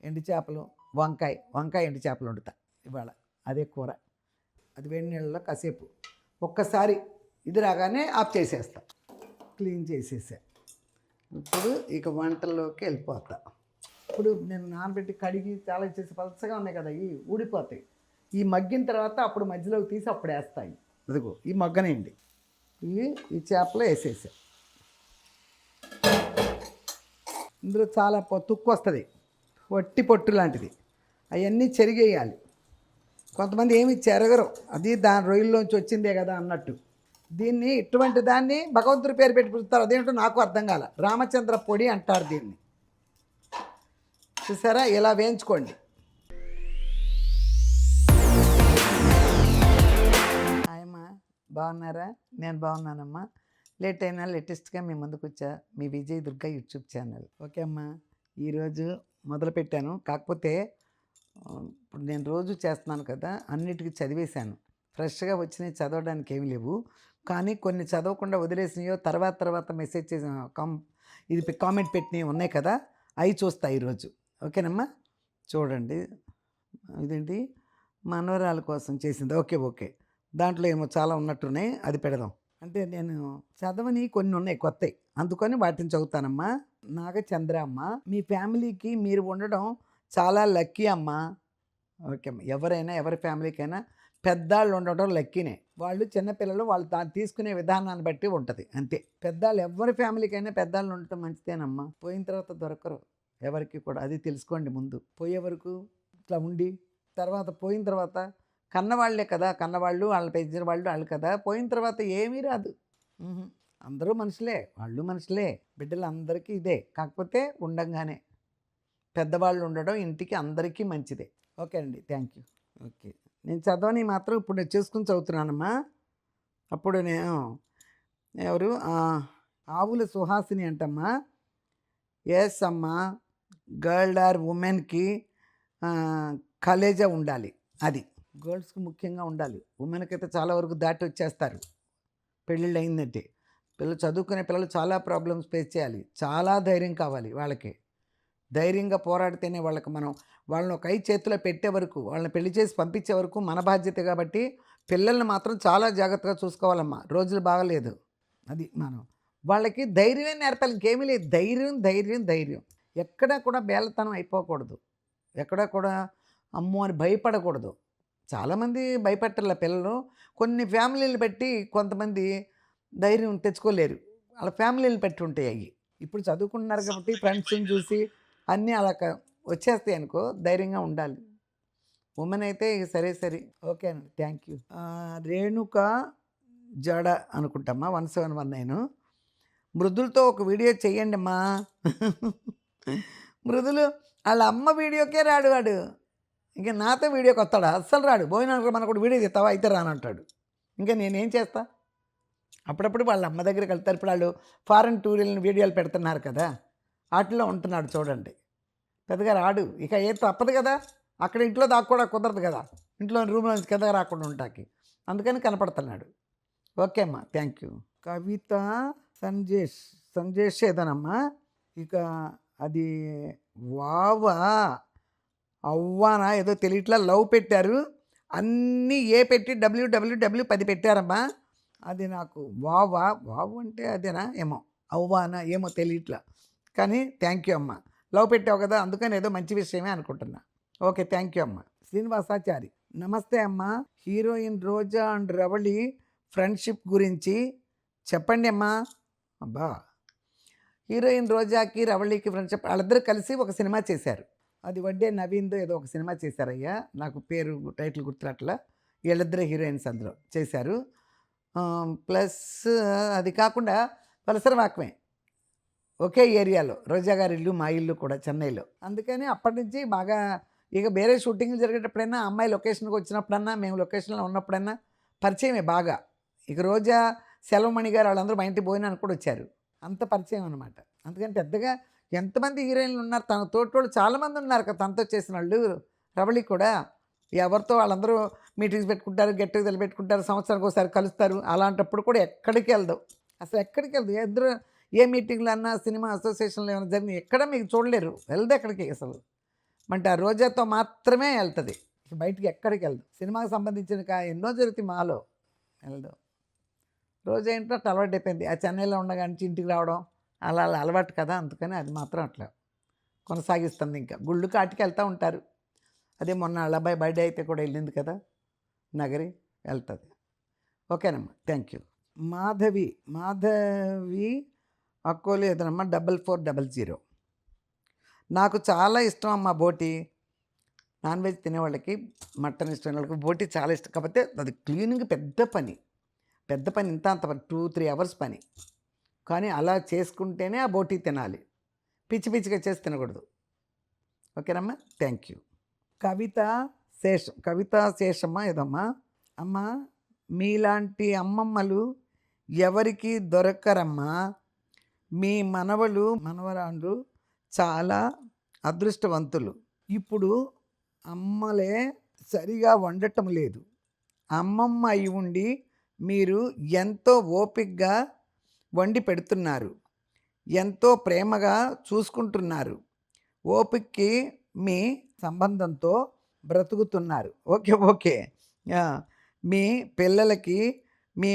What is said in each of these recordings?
ఎండు చేపలు, వంకాయ ఎండు చేపలు వండుతా ఇవాళ. అదే కూర. అది వేడి నీళ్ళలో కాసేపు ఒక్కసారి ఇది రాగానే ఆఫ్ చేసేస్తా, క్లీన్ చేసేసా. ఇప్పుడు ఇక వంటల్లోకి వెళ్ళిపోతా. ఇప్పుడు నేను నానబెట్టి కడిగి చాలా చేసి పలచగా ఉన్నాయి కదా, ఇవి ఊడిపోతాయి. ఈ మగ్గిన తర్వాత అప్పుడు మధ్యలోకి తీసి అప్పుడు వేస్తాయి. ఇదిగో ఈ మగ్గనండి, ఈ చేపలో వేసేసా. ఇందులో చాలా తుక్కు వస్తుంది, వట్టి పొట్టు లాంటిది. అవన్నీ చెరిగేయాలి. కొంతమంది ఏమి చెరగరు, అది దాని రొయ్యల్లోంచి వచ్చిందే కదా అన్నట్టు. దీన్ని ఇటువంటి దాన్ని భగవంతుడి పేరు పెట్టి పిలుస్తారు, అదేంటో నాకు అర్థం కాల. రామచంద్ర పొడి అంటారు దీన్ని. చూసారా, ఇలా వేయించుకోండి. ఆయమ్మా బాగున్నారా? నేను బాగున్నానమ్మా. లేట్ అయినా లేటెస్ట్గా మీ ముందుకు వచ్చా, మీ Vijay Durga YouTube channel. Okay అమ్మా, ఈరోజు మొదలుపెట్టాను. కాకపోతే ఇప్పుడు నేను రోజు చేస్తున్నాను కదా, అన్నిటికీ చదివేశాను. ఫ్రెష్గా వచ్చినాయి చదవడానికి ఏమి లేవు, కానీ కొన్ని చదవకుండా వదిలేసినాయో తర్వాత మెసేజ్ చేసిన ఇది కామెంట్ పెట్టినవి ఉన్నాయి కదా, అవి చూస్తా ఈరోజు. ఓకేనమ్మా, చూడండి. ఇదేంటి మనవరాల కోసం చేసింది. ఓకే, దాంట్లో ఏమో చాలా ఉన్నట్టున్నాయి, అది పెడదాం. అంటే నేను చదవని కొన్ని ఉన్నాయి కొత్తవి, అందుకని వాటిని చదువుతానమ్మా. నాగచంద్ర అమ్మ, మీ ఫ్యామిలీకి మీరు ఉండడం చాలా లక్కీ అమ్మా. ఓకే అమ్మ, ఎవరైనా ఎవరి ఫ్యామిలీకైనా పెద్దాళ్ళు ఉండడం లక్కీనే. వాళ్ళు చిన్నపిల్లలు వాళ్ళు దాన్ని తీసుకునే విధానాన్ని బట్టి ఉంటుంది, అంతే. పెద్దాళ్ళు ఎవరి ఫ్యామిలీకైనా పెద్దాళ్ళు ఉండటం మంచిదేనమ్మా. పోయిన తర్వాత దొరకరు ఎవరికి కూడా, అది తెలుసుకోండి. ముందు పోయే వరకు ఇట్లా ఉండి, తర్వాత పోయిన తర్వాత కన్నవాళ్లే కదా, కన్నవాళ్ళు వాళ్ళని పెంచిన వాళ్ళు కదా, పోయిన తర్వాత ఏమీ రాదు. అందరూ మనుషులే, వాళ్ళు మనుషులే, బిడ్డలు అందరికీ ఇదే. కాకపోతే ఉండంగానే పెద్దవాళ్ళు ఉండడం ఇంటికి అందరికీ మంచిదే. ఓకే అండి, థ్యాంక్ యూ. ఓకే, నేను చదవని మాత్రం ఇప్పుడు నేను చేసుకుని చదువుతున్నానమ్మా. అప్పుడు నేను ఎవరు ఆవుల సుహాసిని అంటమ్మా. ఎస్ అమ్మా, గర్ల్ ఆర్ ఉమెన్కి కలేజా ఉండాలి, అది గర్ల్స్కి ముఖ్యంగా ఉండాలి. ఉమెన్కి అయితే చాలా వరకు దాటి వచ్చేస్తారు పెళ్ళిళ్ళు అయిందంటే. పిల్లలు చదువుకునే పిల్లలు చాలా ప్రాబ్లమ్స్ ఫేస్ చేయాలి, చాలా ధైర్యం కావాలి వాళ్ళకి. ధైర్యంగా పోరాడితేనే మనం వాళ్ళని ఒక చేతిలో పెట్టే వరకు, వాళ్ళని పెళ్లి చేసి పంపించే వరకు మన బాధ్యత. కాబట్టి పిల్లల్ని మాత్రం చాలా జాగ్రత్తగా చూసుకోవాలమ్మా. రోజులు బాగలేదు, అది మనం వాళ్ళకి ధైర్యమే నేర్పాలి, ఇంకేమీ లేదు. ధైర్యం. ఎక్కడా కూడా బేలతనం అయిపోకూడదు, ఎక్కడా కూడా అమ్మో అని భయపడకూడదు. చాలామంది భయపెట్టాల పిల్లలు. కొన్ని ఫ్యామిలీలు బట్టి కొంతమంది ధైర్యం తెచ్చుకోలేరు, వాళ్ళ ఫ్యామిలీలు పెట్టి ఉంటాయి అవి. ఇప్పుడు చదువుకుంటున్నారు కాబట్టి ఫ్రెండ్స్ని చూసి అన్నీ అలా వచ్చేస్తాయి అనుకో, ధైర్యంగా ఉండాలి. ఉమెన్ అయితే సరే. ఓకే అండి, థ్యాంక్ యూ. రేణుక జడ అనుకుంటామ్మా, 1719. మృదులతో ఒక వీడియో చెయ్యండి అమ్మా. మృదులు వాళ్ళ అమ్మ వీడియోకే రాడు వాడు, ఇంకా నాతో వీడియోకి వస్తాడు, అస్సలు రాడు. పోయినాక మనకు కూడా వీడియో తీస్తావా, అయితే రానంటాడు. ఇంకా నేనేం చేస్తా. అప్పుడప్పుడు వాళ్ళ అమ్మ దగ్గరికి వెళ్తారు. ఇప్పుడు వాళ్ళు ఫారెన్ టూర్లను వీడియోలు పెడుతున్నారు కదా, వాటిలో ఉంటున్నాడు చూడండి. పెద్దగా రాడు, ఇక ఏ తప్పదు కదా, అక్కడ ఇంట్లో దాక్కోడా కుదరదు కదా, ఇంట్లో రూమ్లో నుంచి కిందగా రాకుండా ఉంటాకి, అందుకని కనపడుతున్నాడు. ఓకే అమ్మా, థ్యాంక్ యూ. కవిత సంజేష్ ఏదోనమ్మా. ఇక అది అవ్వానా ఏదో తెలియట్లా, లవ్ పెట్టారు అన్నీ పెట్టి WWW10 పెట్టారమ్మా. అది నాకు వావు అంటే అదేనా ఏమో, అవ్వానా ఏమో తెలియట్లా, కానీ థ్యాంక్ యూ అమ్మ. లవ్ పెట్టావు కదా, అందుకని ఏదో మంచి విషయమే అనుకుంటున్నా. ఓకే, థ్యాంక్ యూ అమ్మ. శ్రీనివాసాచారి, నమస్తే అమ్మ. Heroine Roja and Ravali friendship గురించి చెప్పండి అమ్మా. అబ్బా, హీరోయిన్ రోజాకి రవళికి ఫ్రెండ్షిప్, వాళ్ళిద్దరూ కలిసి ఒక సినిమా చేశారు. అది వడ్డే నవీన్దో ఏదో ఒక సినిమా చేశారయ్యా, నాకు పేరు టైటిల్ గుర్తురాట్లా. వీళ్ళిద్దరే హీరోయిన్స్ అందులో చేశారు. ప్లస్ అది కాకుండా పరిసరవాకమే, ఒకే ఏరియాలో రోజా గారి ఇల్లు, మా ఇల్లు కూడా చెన్నైలో. అందుకని అప్పటి నుంచి బాగా, ఇక వేరే షూటింగ్లు జరిగేటప్పుడైనా, అమ్మాయి లొకేషన్కి వచ్చినప్పుడన్నా, మేము లొకేషన్లో ఉన్నప్పుడైనా పరిచయమే బాగా. ఇక రోజా, సెలవుమణి గారు వాళ్ళందరూ మా ఇంటికి భోజనానికి కూడా వచ్చారు, అంత పరిచయం అనమాట. అందుకని పెద్దగా ఎంతమంది హీరోయిన్లు ఉన్నారు, తన తోటోళ్ళు చాలామంది ఉన్నారు కదా తనతో చేసిన వాళ్ళు. రవళి కూడా ఎవరితో వాళ్ళందరూ మీటింగ్స్ పెట్టుకుంటారు, గెట్ టుగెదర్ పెట్టుకుంటారు, సంవత్సరానికి ఒకసారి కలుస్తారు. అలాంటప్పుడు కూడా ఎక్కడికి వెళ్దు, అసలు ఎక్కడికి వెళ్దు. ఇద్దరు ఏ మీటింగ్లు అన్నా, సినిమా అసోసియేషన్లో ఏమైనా జరిగిన ఎక్కడ మీకు చూడలేరు, వెళ్దు ఎక్కడికి అసలు. అంటే ఆ రోజాతో మాత్రమే వెళ్తుంది, బయటికి ఎక్కడికి వెళ్దు. సినిమాకి సంబంధించిన ఎన్నో జరుగుతాయి, మాలో వెళ్దాం. రోజు ఏంటో అట్లా అలవాటు అయిపోయింది. ఆ చెన్నైలో ఉండగా నుంచి ఇంటికి రావడం అలా అలా అలవాటు కదా, అందుకని అది మాత్రం అట్లా కొనసాగిస్తుంది. ఇంకా గుళ్ళు కాటికి వెళ్తూ ఉంటారు. అదే మొన్న వాళ్ళ అబ్బాయి బర్త్డే అయితే కూడా వెళ్ళింది కదా, నగరి వెళ్తుంది. ఓకేనమ్మా, థ్యాంక్ యూ. మాధవి అక్కోలేదనమ్మా 4400. నాకు చాలా ఇష్టం అమ్మా బోటి. నాన్ వెజ్ తినేవాళ్ళకి, మటన్ ఇష్టం వాళ్ళకి బోటి చాలా ఇష్టం. కాకపోతే అది క్లీనింగ్ పెద్ద పని ఇంత అంత 2-3 అవర్స్ పని. కానీ అలా చేసుకుంటేనే ఆ బోటి తినాలి, పిచ్చి పిచ్చిగా చేసి తినకూడదు. ఓకేనమ్మా, థ్యాంక్ యూ. కవితా శేషమ్మ ఏదమ్మా. అమ్మ, మీలాంటి అమ్మమ్మలు ఎవరికి దొరకరమ్మా. మీ మనవరాళ్ళు చాలా అదృష్టవంతులు. ఇప్పుడు అమ్మలే సరిగా వండటం లేదు. అమ్మమ్మ అయి ఉండి మీరు ఎంతో ఓపికగా వండి పెడుతున్నారు, ఎంతో ప్రేమగా చూసుకుంటున్నారు. ఓపికకి మీ సంబంధంతో బ్రతుకుతున్నారు. ఓకే. మీ పిల్లలకి, మీ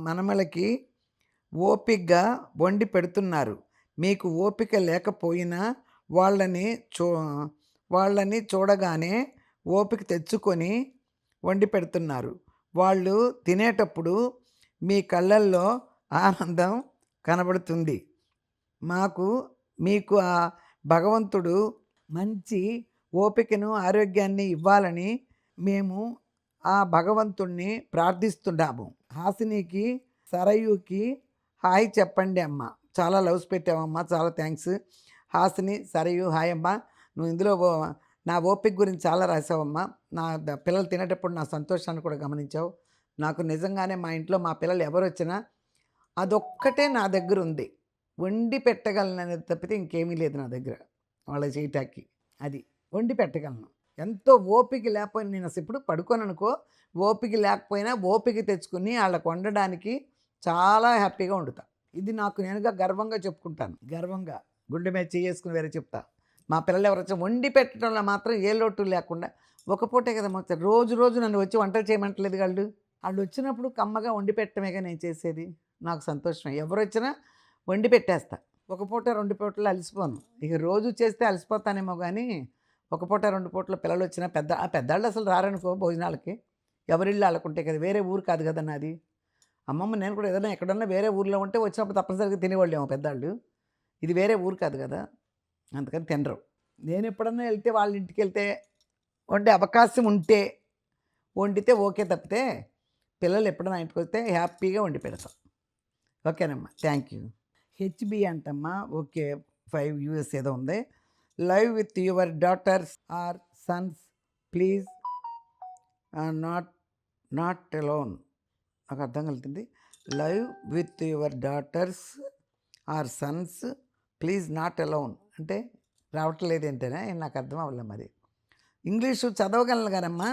మనమలకి ఓపికగా వండి పెడుతున్నారు. మీకు ఓపిక లేకపోయినా వాళ్ళని చూడగానే ఓపిక తెచ్చుకొని వండి పెడుతున్నారు. వాళ్ళు తినేటప్పుడు మీ కళ్ళల్లో ఆనందం కనబడుతుంది. మీకు ఆ భగవంతుడు మంచి ఓపికను, ఆరోగ్యాన్ని ఇవ్వాలని మేము ఆ భగవంతుణ్ణి ప్రార్థిస్తున్నాము. హాసినికి, సరయుకి హాయ్ చెప్పండి అమ్మ. చాలా లవ్స్ పెట్టావమ్మా, చాలా థ్యాంక్స్. హాసిని, సరయు హాయ్ అమ్మ. నువ్వు ఇందులో నా ఓపిక గురించి చాలా రాసావమ్మా. నా పిల్లలు తినేటప్పుడు నా సంతోషాన్ని కూడా గమనించావు. నాకు నిజంగానే మా ఇంట్లో మా పిల్లలు ఎవరు వచ్చినా అదొక్కటే నా దగ్గర ఉంది, వండి పెట్టగలననేది తప్పితే ఇంకేమీ లేదు నా దగ్గర వాళ్ళ చేయటానికి. అది వండి పెట్టగలను. ఎంతో ఓపిక లేకపోయినా నేను అసలు ఇప్పుడు పడుకోను అనుకో, ఓపిక లేకపోయినా ఓపిక తెచ్చుకుని వాళ్ళకు వండడానికి చాలా హ్యాపీగా వండుతా. ఇది నాకు నేనుగా గర్వంగా చెప్పుకుంటాను. గర్వంగా గుండె మీద చేసుకుని వేరే చెప్తా. మా పిల్లలు ఎవరు వచ్చి వండి పెట్టడంలో మాత్రం ఏ లోటు లేకుండా, ఒక పూటే కదా మొత్తం రోజు నన్ను వచ్చి వంటలు చేయమంటలేదు. వాళ్ళు వచ్చినప్పుడు కమ్మగా వండి పెట్టడమేగా నేను చేసేది. నాకు సంతోషమే. ఎవరు వచ్చినా వండి పెట్టేస్తా. ఒక పూట 2 పూటలు అలసిపోను. ఇక రోజు చేస్తే అలసిపోతానేమో కానీ, ఒక పూట 2 పూటలు పిల్లలు వచ్చినా పెద్దవాళ్ళు అసలు రారనుకో భోజనాలకి. ఎవరిళ్ళు వాళ్ళకుంటే కదా, వేరే ఊరు కాదు కదా నాది. అమ్మమ్మ నేను కూడా ఏదైనా ఎక్కడన్నా వేరే ఊర్లో ఉంటే వచ్చినప్పుడు తప్పనిసరిగా తినేవాళ్ళేమో పెద్దవాళ్ళు. ఇది వేరే ఊరు కాదు కదా, అందుకని తినరు. నేను ఎప్పుడన్నా వెళ్తే వాళ్ళ ఇంటికి వెళ్తే వండే అవకాశం ఉంటే వండితే ఓకే, తప్పితే పిల్లలు ఎప్పుడైనా ఇంటికి వస్తే హ్యాపీగా వండి పెడతాం. ఓకేనమ్మా, థ్యాంక్ యూ. హెచ్బి అంటమ్మా. ఓకే, 5 US ఏదో ఉంది. Live with your daughters or sons please not alone. నాకు అర్థం కలుగుతుంది. Live with your daughters or sons please not alone అంటే రావట్లేదు ఏంటనే, నాకు అర్థం అవ్వలేదు. మరి ఇంగ్లీషు చదవగలను కానమ్మా,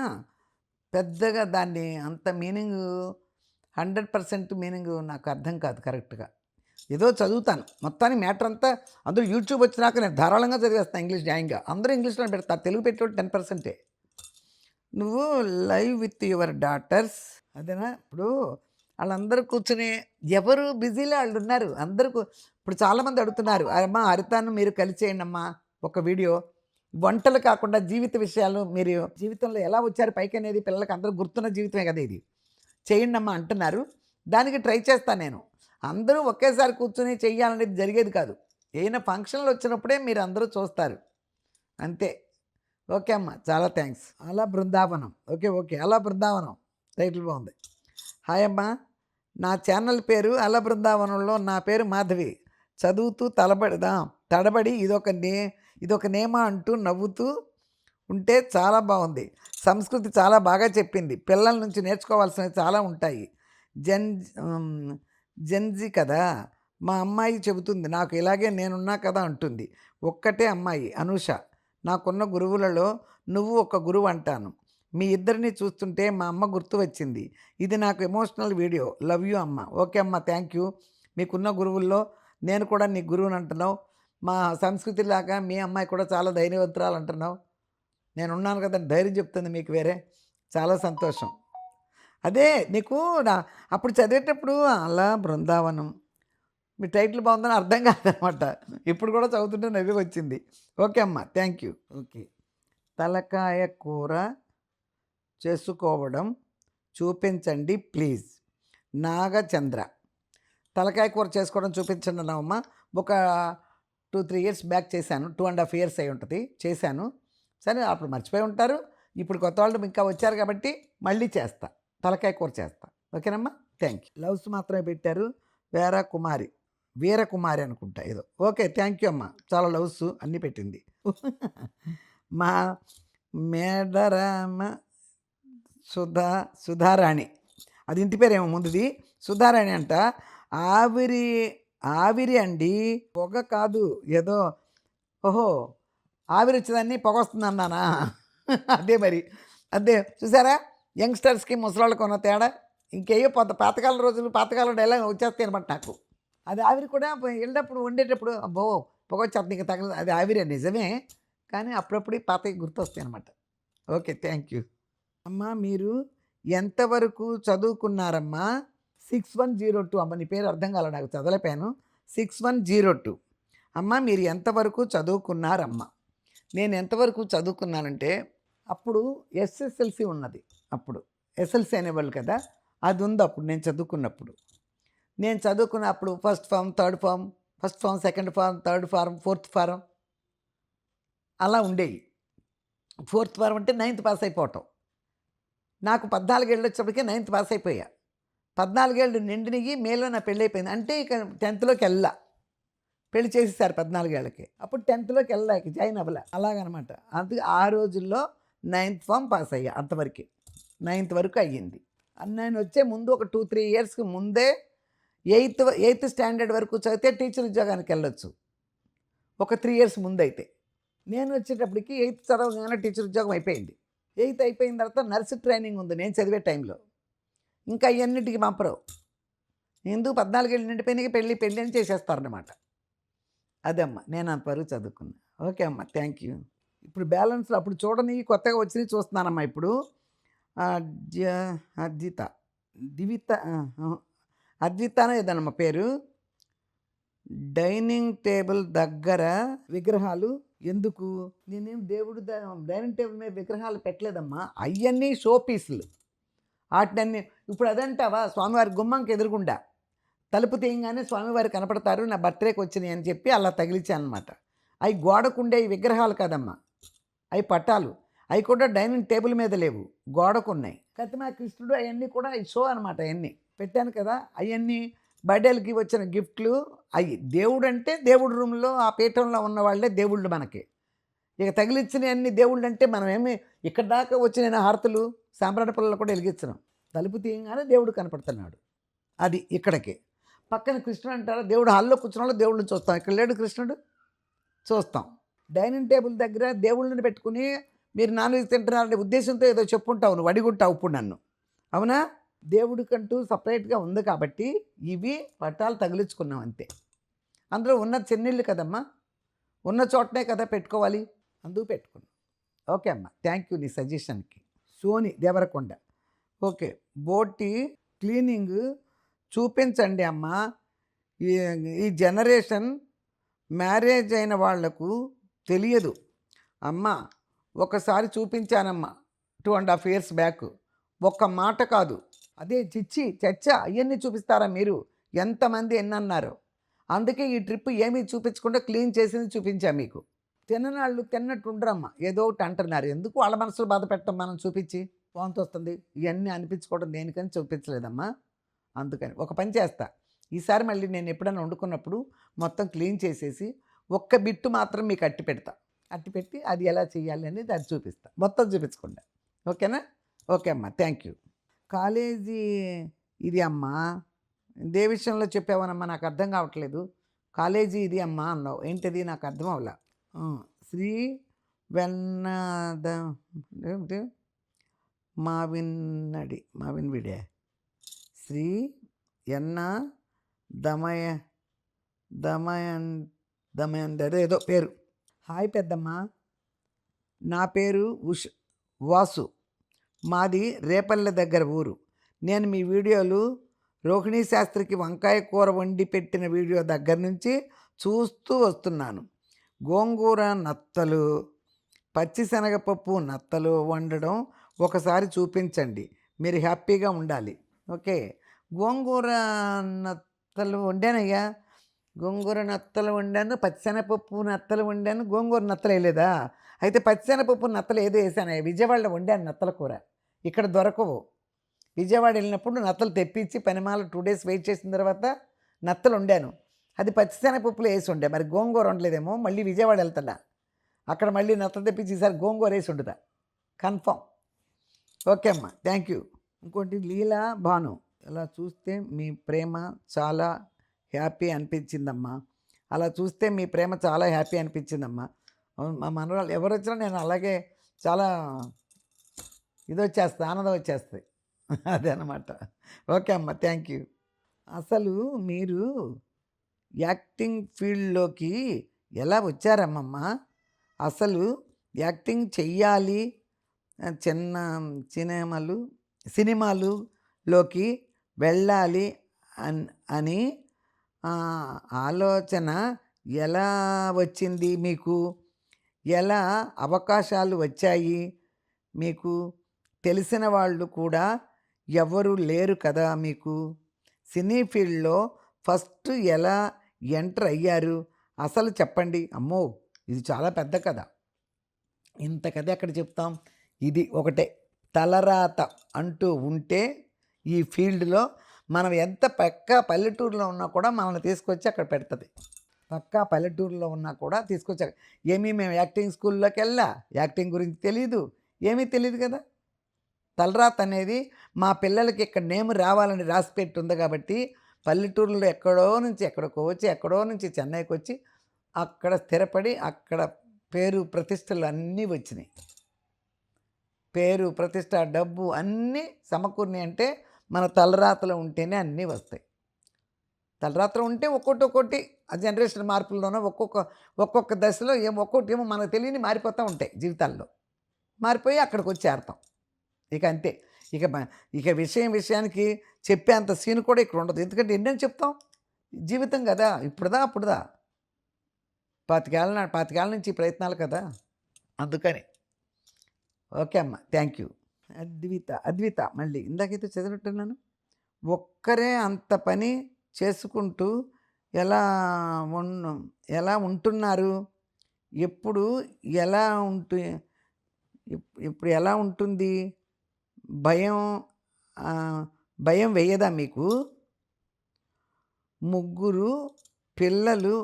పెద్దగా దాన్ని అంత మీనింగ్ 100% మీనింగ్ నాకు అర్థం కాదు కరెక్ట్గా. ఏదో చదువుతాను, మొత్తానికి మ్యాటర్ అంతా అందులో యూట్యూబ్ వచ్చినాక నేను ధారాళంగా చదివేస్తాను ఇంగ్లీష్ న్యాయంగా. అందరూ ఇంగ్లీష్లో పెడతారు, తెలుగు పెట్టేవాడు 10%. నువ్వు లైవ్ విత్ యువర్ డాటర్స్ అదేనా. ఇప్పుడు వాళ్ళందరూ కూర్చుని ఎవరు బిజీలో వాళ్ళు ఉన్నారు. అందరూ ఇప్పుడు చాలామంది అడుగుతున్నారు, అమ్మా హరితాను మీరు కలిసేయండి అమ్మా ఒక వీడియో, వంటలు కాకుండా జీవిత విషయాలు, మీరు జీవితంలో ఎలా వచ్చారు పైకి అనేది పిల్లలకి అందరూ గుర్తున్న జీవితమే కదా ఇది, చేయండి అమ్మా అంటున్నారు. దానికి ట్రై చేస్తాను నేను. అందరూ ఒకేసారి కూర్చొని చెయ్యాలనేది జరిగేది కాదు. ఏదైనా ఫంక్షన్లు వచ్చినప్పుడే మీరు అందరూ చూస్తారు, అంతే. ఓకే అమ్మా, చాలా థ్యాంక్స్. అలా బృందావనం. ఓకే అలా బృందావనం టైటిల్ బాగుంది. హాయ్ అమ్మా, నా ఛానల్ పేరు అలా బృందావనంలో నా పేరు మాధవి. చదువుతూ తడబడి ఇదొక నేమా అంటూ నవ్వుతూ ఉంటే చాలా బాగుంది. సంస్కృతి చాలా బాగా చెప్పింది. పిల్లల నుంచి నేర్చుకోవాల్సినవి చాలా ఉంటాయి. జెన్జీ కదా, మా అమ్మాయి చెబుతుంది నాకు ఇలాగే నేనున్నా కదా అంటుంది. ఒక్కటే అమ్మాయి అనూష. నాకున్న గురువులలో నువ్వు ఒక గురువు అంటాను. మీ ఇద్దరిని చూస్తుంటే మా అమ్మ గుర్తు వచ్చింది. ఇది నాకు ఎమోషనల్ వీడియో. లవ్ యూ అమ్మ. ఓకే అమ్మ, థ్యాంక్ యూ. మీకున్న గురువుల్లో నేను కూడా నీ గురువుని అంటున్నావు. మా సంస్కృతిలాగా మీ అమ్మాయి కూడా చాలా ధైర్యవంతురాలు అంటున్నావు. నేనున్నాను కదండి ధైర్యం చెప్తుంది మీకు వేరే. చాలా సంతోషం. అదే నీకు నా అప్పుడు చదివేటప్పుడు అలా బృందావనం మీ టైటిల్ బాగుందని అర్థం కాదనమాట. ఇప్పుడు కూడా చదువుతుంటే నవ్వి వచ్చింది. ఓకే అమ్మ. Thank you. ఓకే. తలకాయ కూర చేసుకోవడం చూపించండి ప్లీజ్. నాగచంద్ర. తలకాయ కూర చేసుకోవడం చూపించండి అన్నావమ్మ. ఒక 2-3 ఇయర్స్ బ్యాక్ చేశాను. 2½ ఇయర్స్ అయి ఉంటుంది చేశాను. సరే అప్పుడు మర్చిపోయి ఉంటారు. ఇప్పుడు కొత్త వాళ్ళు ఇంకా వచ్చారు కాబట్టి మళ్ళీ చేస్తా. తలకాయ కూర చేస్తా. ఓకేనమ్మా. Thank you. లవ్స్ మాత్రమే పెట్టారు. వీరకుమారి అనుకుంటా ఏదో. ఓకే. థ్యాంక్ యూ అమ్మ. చాలా లవ్స్ అన్నీ పెట్టింది. మా మేడరామ సుధారాణి. అది ఇంటి పేరేమో ముందుది. సుధారాణి అంట. ఆవిరి అండి, పొగ కాదు. ఏదో ఓహో ఆవిరి వచ్చేదాన్ని పొగ వస్తుంది అన్నానా? అదే మరి. అదే చూసారా యంగ్స్టర్స్కి ముసలాళ్ళకు ఉన్న తేడా. ఇంకేయో పాతకాలం రోజులు పాతకాలం డైలాగ్ వచ్చేస్తాయి అనమాట నాకు. అది ఆవిరి కూడా వెళ్ళినప్పుడు వండేటప్పుడు అబ్బో పొగ వచ్చేస్తుంది ఇంకా తగలదు. అది ఆవిరే నిజమే, కానీ అప్పుడప్పుడు పాతవి గుర్తొస్తాయి అనమాట. ఓకే. థ్యాంక్ యూ అమ్మ. మీరు ఎంతవరకు చదువుకున్నారమ్మా? 6102 అమ్మ. నీ పేరు అర్థం కాలే నాకు, చదవలేపాను. 6102 అమ్మ. మీరు ఎంతవరకు చదువుకున్నారమ్మ? నేను ఎంతవరకు చదువుకున్నానంటే అప్పుడు ఎస్ఎస్ఎల్సి ఉన్నది. అప్పుడు ఎస్ఎల్సి అనేవాళ్ళు కదా, అది ఉంది అప్పుడు నేను చదువుకున్నప్పుడు. నేను చదువుకున్నప్పుడు first form, third form, first form, second form, third form, fourth form అలా ఉండేవి. ఫోర్త్ ఫార్మ్ అంటే 9th పాస్ అయిపోవటం. నాకు 14 ఏళ్ళు వచ్చేప్పటికే 9th పాస్ అయిపోయా. 14 ఏళ్ళు నిండినవి మేలో నా పెళ్ళి అయిపోయింది. అంటే ఇక 10th వెళ్ళా. పెళ్లి చేసేసారు 14 ఏళ్ళకి. అప్పుడు 10th వెళ్ళాక జాయిన్ అవ్వలే. అలాగనమాట. అందుకే ఆ రోజుల్లో 9th ఫార్మ్ పాస్ అయ్యా. అంతవరకు 9th వరకు అయ్యింది. నేను వచ్చే ముందు ఒక 2-3 ఇయర్స్కి ముందే 8th స్టాండర్డ్ వరకు చదివితే టీచర్ ఉద్యోగానికి వెళ్ళొచ్చు. ఒక 3 ఇయర్స్ ముందైతే. నేను వచ్చేటప్పటికి 8th చదవగానే టీచర్ ఉద్యోగం అయిపోయింది. 8th అయిపోయిన తర్వాత నర్సు ట్రైనింగ్ ఉంది నేను చదివే టైంలో. ఇంకా ఇవన్నిటికి పంపరు. ఎందుకు 14 ఏళ్ళు నిండిపోయినాక పెళ్ళి అని చేసేస్తారన్నమాట. అదమ్మా నేను అంతవరకు చదువుకున్నా. ఓకే అమ్మ. Thank you. ఇప్పుడు బ్యాలెన్స్లో అప్పుడు చూడని కొత్తగా వచ్చినవి చూస్తున్నానమ్మా ఇప్పుడు. అద్విత ఏదన్నమ్మా పేరు. డైనింగ్ టేబుల్ దగ్గర విగ్రహాలు ఎందుకు? నేనేం దేవుడు డైనింగ్ టేబుల్ మీద విగ్రహాలు పెట్టలేదమ్మా. అవన్నీ షో పీసులు. వాటినన్నీ ఇప్పుడు అదంటావా? స్వామివారి గుమ్మంకి ఎదురుగుండా తలుపు తీయంగానే స్వామివారు కనపడతారు, నా బర్త్డేకి వచ్చినాయి అని చెప్పి అలా తగిలించాను అనమాట. అవి గోడకుండే విగ్రహాలు కాదమ్మా, అవి పటాలు. అవి కూడా డైనింగ్ టేబుల్ మీద లేవు, గోడకు ఉన్నాయి. కతిమా కృష్ణుడు అవన్నీ కూడా షో అనమాట. అవన్నీ పెట్టాను కదా. అవన్నీ బర్త్డేలకి వచ్చిన గిఫ్ట్లు. అవి దేవుడు అంటే దేవుడి రూమ్లో ఆ పీఠంలో ఉన్న వాళ్ళే దేవుళ్ళు మనకి. ఇక తగిలిచ్చినవన్నీ దేవుళ్ళు అంటే మనం ఏమి ఇక్కడ దాకా వచ్చిన హారతులు సాంబ్రాణ పిల్లలు కూడా వెలిగించడం. తలుపు తీయంగానే దేవుడు కనపడుతున్నాడు. అది ఇక్కడికి పక్కన కృష్ణుడు అంటారా? దేవుడు హాల్లో కూర్చున్న వాళ్ళు దేవుళ్ళని చూస్తాం. ఇక్కడ లేడు కృష్ణుడు, చూస్తాం. డైనింగ్ టేబుల్ దగ్గర దేవుళ్ళని పెట్టుకుని మీరు నాన్ వెజ్ తింటున్నారనే ఉద్దేశంతో ఏదో చెప్పుంటావు, నువ్వు అడిగుంటావు ఇప్పుడు నన్ను. అవునా? దేవుడికంటూ సపరేట్గా ఉంది కాబట్టి ఇవి పట్టాలు తగిలించుకున్నాం అంతే. అందులో ఉన్న చెన్నీళ్ళు కదమ్మా, ఉన్న చోటనే కదా పెట్టుకోవాలి, అందుకు పెట్టుకున్నాం. ఓకే అమ్మ. థ్యాంక్ యూ నీ సజెషన్కి. సోని దేవరకొండ. ఓకే. బోటి క్లీనింగ్ చూపించండి అమ్మ. ఈ జనరేషన్ మ్యారేజ్ అయిన వాళ్లకు తెలియదు అమ్మ. ఒకసారి చూపించానమ్మా 2½ ఇయర్స్ బ్యాక్. ఒక్క మాట కాదు, అదే చిచ్చి చర్చ అవన్నీ చూపిస్తారా మీరు? ఎంతమంది ఎన్నన్నారు. అందుకే ఈ ట్రిప్ ఏమీ చూపించకుండా క్లీన్ చేసింది చూపించా మీకు. తిననాళ్ళు తిన్నట్టు ఉండరమ్మా, ఏదో ఒకటి అంటున్నారు. ఎందుకు వాళ్ళ మనసులో బాధ పెట్టడం మనం చూపించి? వాంతి వస్తుంది ఇవన్నీ అనిపించుకోవడం దేనికని చూపించలేదమ్మా. అందుకని ఒక పని చేస్తా, ఈసారి మళ్ళీ నేను ఎప్పుడైనా వండుకున్నప్పుడు మొత్తం క్లీన్ చేసేసి ఒక్క బిట్టు మాత్రం మీకు అట్టి పెడతా. అట్టి పెట్టి అది ఎలా చేయాలి అనేది అది చూపిస్తా, మొత్తం చూపించకుండా. ఓకేనా? ఓకే అమ్మా. Thank you. కాలేజీ ఇది అమ్మా, ఇదే విషయంలో చెప్పావనమ్మా, నాకు అర్థం కావట్లేదు. కాలేజీ ఇది అమ్మా అన్నావు, ఏంటిది నాకు అర్థం అవ్వలా. శ్రీ వెన్నద ఏమిటి మావిన్విడే శ్రీ ఎన్న దమయంతి అదే ఏదో పేరు. హాయ్ పెద్దమ్మ, నా పేరు వాసు, మాది రేపల్లె దగ్గర ఊరు. నేను మీ వీడియోలు రోహిణీ శాస్త్రికి వంకాయ కూర వండి పెట్టిన వీడియో దగ్గర నుంచి చూస్తూ వస్తున్నాను. గోంగూర నత్తలు, పచ్చిశనగపప్పు నత్తలు వండడం ఒకసారి చూపించండి, మీరు హ్యాపీగా ఉండాలి. ఓకే, గోంగూర నత్తలు వండానయ్యా, గోంగూర నత్తలు వండాను, పచ్చిశనగపప్పు నత్తలు వండాను. గోంగూర నత్తలు వేయలేదా? అయితే పచ్చిశనగపప్పు నత్తలు ఏదో వేసానయ్యా. విజయవాడలో వండాను నత్తల కూర, ఇక్కడ దొరకవు. విజయవాడ వెళ్ళినప్పుడు నత్తలు తెప్పించి పనిమాల 2 days వెయిట్ చేసిన తర్వాత నత్తలు వండాను. అది పచ్చిశనగపప్పులో వేసి ఉండే. మరి గోంగూర వండలేదేమో, మళ్ళీ విజయవాడ వెళ్తాడా, అక్కడ మళ్ళీ నత్తలు తెప్పించి ఈసారి గోంగూర వేసి వండుతా కన్ఫామ్. ఓకే అమ్మా, థ్యాంక్ యూ. ఇంకోటి లీలా భాను, అలా చూస్తే మీ ప్రేమ చాలా హ్యాపీ అనిపించిందమ్మా. అలా చూస్తే మీ ప్రేమ చాలా హ్యాపీ అనిపించిందమ్మా. మా మనవరాలు ఎవరు వచ్చినా నేను అలాగే చాలా ఇది వచ్చేస్తుంది, ఆనందం వచ్చేస్తుంది. అదే అన్నమాట. ఓకే అమ్మ, థ్యాంక్ యూ. అసలు మీరు యాక్టింగ్ ఫీల్డ్లోకి ఎలా వచ్చారమ్మమ్మ? అసలు యాక్టింగ్ చెయ్యాలి, చిన్న సినిమాలులోకి వెళ్ళాలి అని ఆలోచన ఎలా వచ్చింది మీకు? ఎలా అవకాశాలు వచ్చాయి మీకు? తెలిసిన వాళ్ళు కూడా ఎవరు లేరు కదా మీకు. సినీ ఫీల్డ్లో ఫస్ట్ ఎలా ఎంటర్ అయ్యారు అసలు చెప్పండి. అమ్మో, ఇది చాలా పెద్ద కథ. ఇంత కథ ఎక్కడ చెప్తాం? ఇది ఒకటే తలరాత అంటూ ఉంటే ఈ ఫీల్డ్లో మనం ఎంత పక్కా పల్లెటూరులో ఉన్నా కూడా మనల్ని తీసుకొచ్చి అక్కడ పెడుతుంది. పక్కా పల్లెటూరులో ఉన్నా కూడా తీసుకొచ్చాక మేము యాక్టింగ్ స్కూల్లోకి వెళ్ళా, యాక్టింగ్ గురించి తెలీదు, ఏమీ తెలియదు కదా. తలరాత అనేది మా పిల్లలకి ఇక్కడ నేమ్ రావాలని రాసి పెట్టి ఉంది కాబట్టి పల్లెటూరులో ఎక్కడో నుంచి ఎక్కడికో వచ్చి, ఎక్కడో నుంచి చెన్నైకి వచ్చి అక్కడ స్థిరపడి అక్కడ పేరు ప్రతిష్టలు అన్నీ వచ్చినాయి. పేరు ప్రతిష్ట డబ్బు అన్నీ సమకూర్ని అంటే మన తలరాతలో ఉంటేనే అన్నీ వస్తాయి. తలరాత్రం ఉంటే ఒక్కొక్కటి ఆ జనరేషన్ మార్పుల్లోనో ఒక్కొక్క దశలో ఒక్కొక్కటి ఏమో మనకు తెలియని మారిపోతూ ఉంటాయి జీవితాల్లో. మారిపోయి అక్కడికి వచ్చి చేరతాం. ఇక అంతే. ఇక విషయానికి చెప్పే అంత సీన్ కూడా ఇక్కడ ఉండదు. ఎందుకంటే ఎన్నని చెప్తాం, జీవితం కదా, ఇప్పుడుదా అప్పుడుదా. 25 ఏళ్ళ నుంచి ప్రయత్నాలు కదా, అందుకని. ఓకే అమ్మ, థ్యాంక్ యూ. అద్విత మళ్ళీ ఇందాకైతే చదివినట్టున్నాను. ఒక్కరే అంత పని చేసుకుంటూ ఎలా ఉంటున్నారు? ఇప్పుడు ఎలా ఉంటుంది? భయం వేయదా మీకు? 3 పిల్లలు